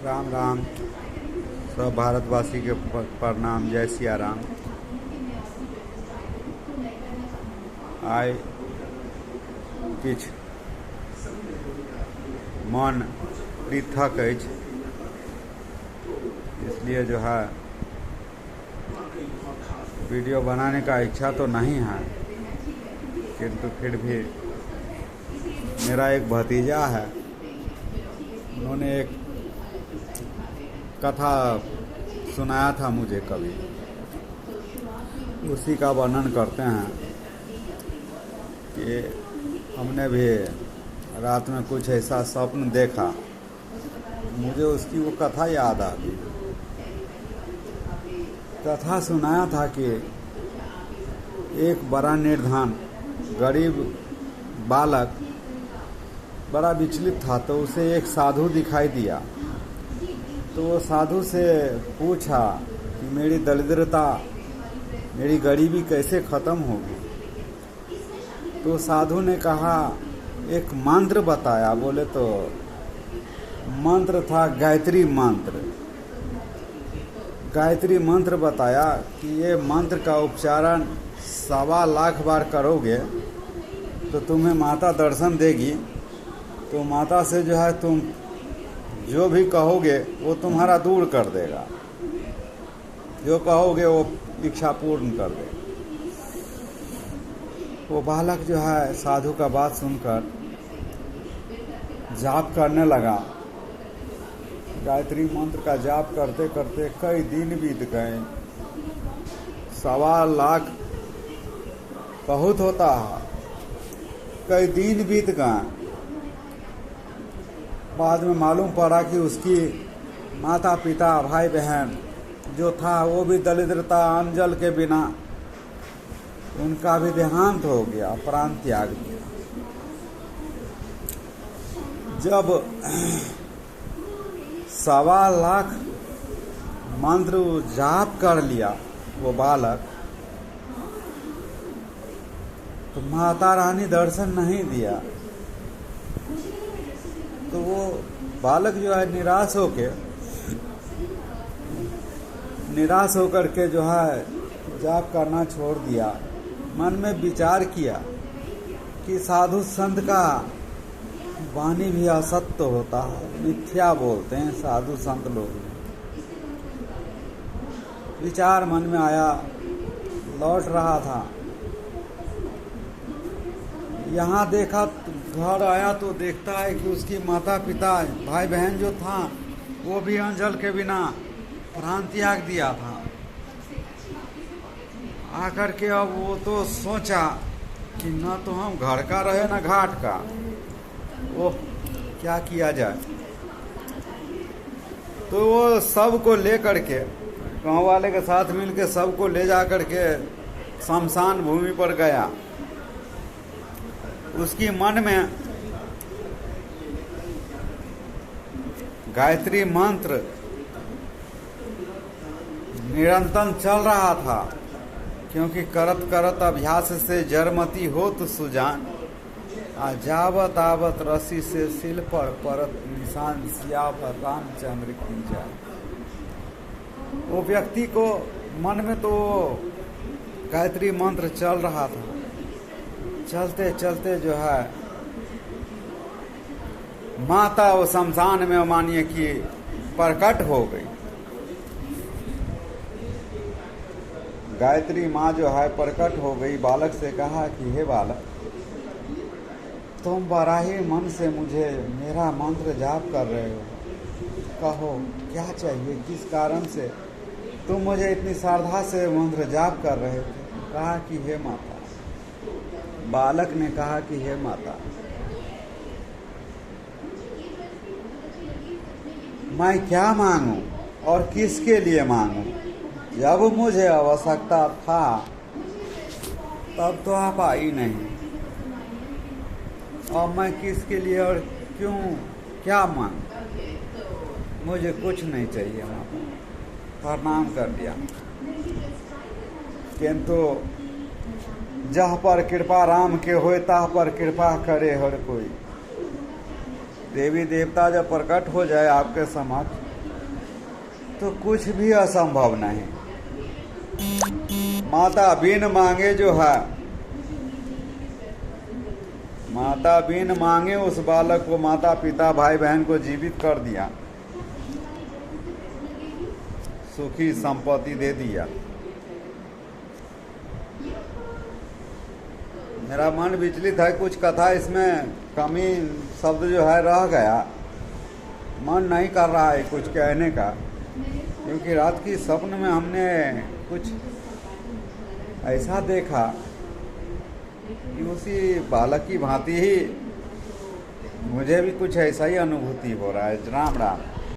राम राम। सब भारतवासी के प्रणाम। जय सिया राम। आइ किछ मन पृथक अछि, इसलिए जो है वीडियो बनाने का इच्छा तो नहीं है, किंतु फिर भी मेरा एक भतीजा है, उन्होंने एक कथा सुनाया था मुझे कभी, उसी का वर्णन करते हैं कि हमने भी रात में कुछ ऐसा स्वप्न देखा। मुझे उसकी वो कथा याद आ गई। कथा सुनाया था कि एक बड़ा निर्धन गरीब बालक बड़ा विचलित था, तो उसे एक साधु दिखाई दिया। तो वो साधु से पूछा कि मेरी दरिद्रता, मेरी गरीबी कैसे ख़त्म होगी। तो साधु ने कहा, एक मंत्र बताया। बोले तो मंत्र था गायत्री मंत्र। गायत्री मंत्र बताया कि ये मंत्र का उच्चारण 1.25 लाख बार करोगे तो तुम्हें माता दर्शन देगी। तो माता से जो है तुम जो भी कहोगे वो तुम्हारा दूर कर देगा, जो कहोगे वो इच्छा पूर्ण कर देगा। वो बालक जो है साधु का बात सुनकर जाप करने लगा। गायत्री मंत्र का जाप करते करते कई दिन बीत गए। 1.25 लाख बहुत होता है, कई दिन बीत गए। बाद में मालूम पड़ा कि उसकी माता पिता भाई बहन जो था वो भी दरिद्रता अंजल के बिना उनका भी देहांत हो गया, प्राण त्याग दिया। जब 1.25 लाख मंत्र जाप कर लिया वो बालक, तो माता रानी दर्शन नहीं दिया। तो वो बालक जो है निराश होकर के जो है जाप करना छोड़ दिया। मन में विचार किया कि साधु संत का वाणी भी असत्य होता है, मिथ्या बोलते हैं साधु संत लोग। विचार मन में आया, लौट रहा था, यहाँ देखा, घर आया तो देखता है कि उसकी माता पिता भाई बहन जो था वो भी अंजल के बिना प्राण त्याग दिया था। आकर के अब वो तो सोचा कि न तो हम घर का रहे न घाट का, वो क्या किया जाए। तो वो सबको ले करके, गाँव वाले के साथ मिलके सबको ले जा करके शमशान भूमि पर गया। उसकी मन में गायत्री मंत्र निरंतर चल रहा था, क्योंकि करत करत अभ्यास से जरमती होत सुजान, जावत आवत रसी से सिल पर परत निशान सियावर रामचंद्र की जाए। वो व्यक्ति को मन में तो गायत्री मंत्र चल रहा था। चलते चलते जो है माता वो शमशान में मानिए कि प्रकट हो गई। गायत्री माँ जो है प्रकट हो गई। बालक से कहा कि हे बालक, तुम बड़ा ही मन से मुझे मेरा मंत्र जाप कर रहे हो, कहो क्या चाहिए, किस कारण से तुम मुझे इतनी श्रद्धा से मंत्र जाप कर रहे थे। कहा कि हे माता। बालक ने कहा कि हे माता, मैं क्या मांगूं और किसके लिए मांगूं। जब मुझे आवश्यकता था तब तो आप आई नहीं, और मैं किसके लिए और क्यों क्या मांगूं। मुझे कुछ नहीं चाहिए माता। प्रणाम कर दिया। किंतु जहाँ पर कृपा राम के होए तहाँ पर कृपा करे हर कोई। देवी देवता जब प्रकट हो जाए आपके समक्ष तो कुछ भी असंभव नहीं। माता बिन मांगे जो है, माता बिन मांगे उस बालक को माता पिता भाई बहन को जीवित कर दिया, सुखी संपत्ति दे दिया। मेरा मन विचलित है, कुछ कथा इसमें कमी शब्द जो है रह गया, मन नहीं कर रहा है कुछ कहने का, क्योंकि रात की स्वप्न में हमने कुछ ऐसा देखा कि उसी बालक की भांति ही मुझे भी कुछ ऐसा ही अनुभूति हो रहा है। राम राम।